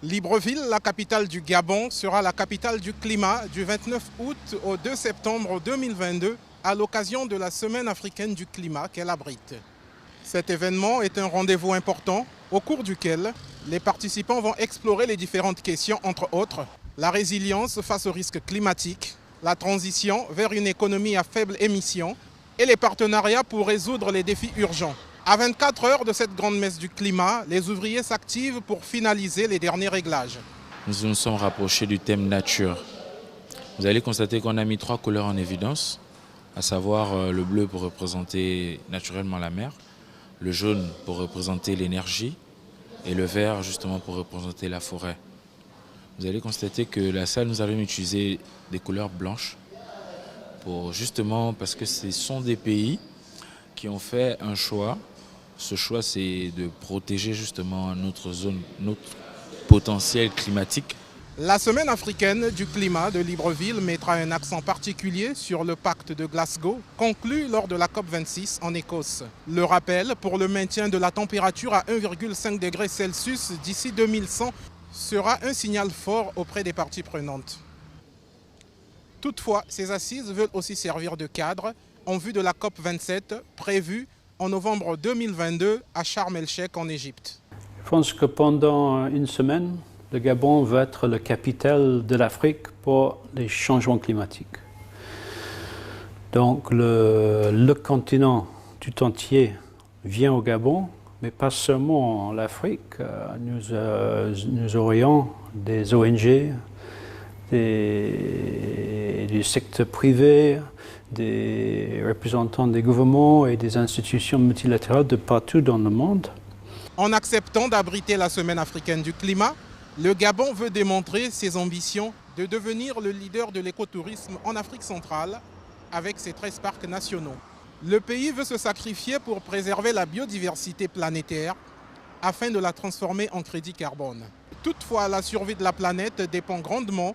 Libreville, la capitale du Gabon, sera la capitale du climat du 29 août au 2 septembre 2022 à l'occasion de la Semaine africaine du climat qu'elle abrite. Cet événement est un rendez-vous important au cours duquel les participants vont explorer les différentes questions, entre autres la résilience face aux risques climatiques, la transition vers une économie à faible émission et les partenariats pour résoudre les défis urgents. À 24 heures de cette grande messe du climat, les ouvriers s'activent pour finaliser les derniers réglages. Nous nous sommes rapprochés du thème nature. Vous allez constater qu'on a mis 3 couleurs en évidence, à savoir le bleu pour représenter naturellement la mer, le jaune pour représenter l'énergie et le vert justement pour représenter la forêt. Vous allez constater que la salle, nous allons utiliser des couleurs blanches parce que ce sont des pays qui ont fait un choix. Ce choix, c'est de protéger justement notre zone, notre potentiel climatique. La Semaine africaine du climat de Libreville mettra un accent particulier sur le pacte de Glasgow, conclu lors de la COP26 en Écosse. Le rappel pour le maintien de la température à 1,5 degré Celsius d'ici 2100 sera un signal fort auprès des parties prenantes. Toutefois, ces assises veulent aussi servir de cadre en vue de la COP27 prévue en novembre 2022 à Sharm el-Sheikh en Égypte. Je pense que pendant une semaine, le Gabon va être la capitale de l'Afrique pour les changements climatiques. Donc le continent tout entier vient au Gabon, mais pas seulement l'Afrique. Nous aurions des ONG, du secteur privé, des représentants des gouvernements et des institutions multilatérales de partout dans le monde. En acceptant d'abriter la Semaine africaine du climat, le Gabon veut démontrer ses ambitions de devenir le leader de l'écotourisme en Afrique centrale avec ses 13 parcs nationaux. Le pays veut se sacrifier pour préserver la biodiversité planétaire afin de la transformer en crédit carbone. Toutefois, la survie de la planète dépend grandement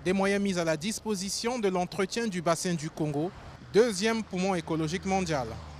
des moyens mis à la disposition de l'entretien du bassin du Congo, deuxième poumon écologique mondial.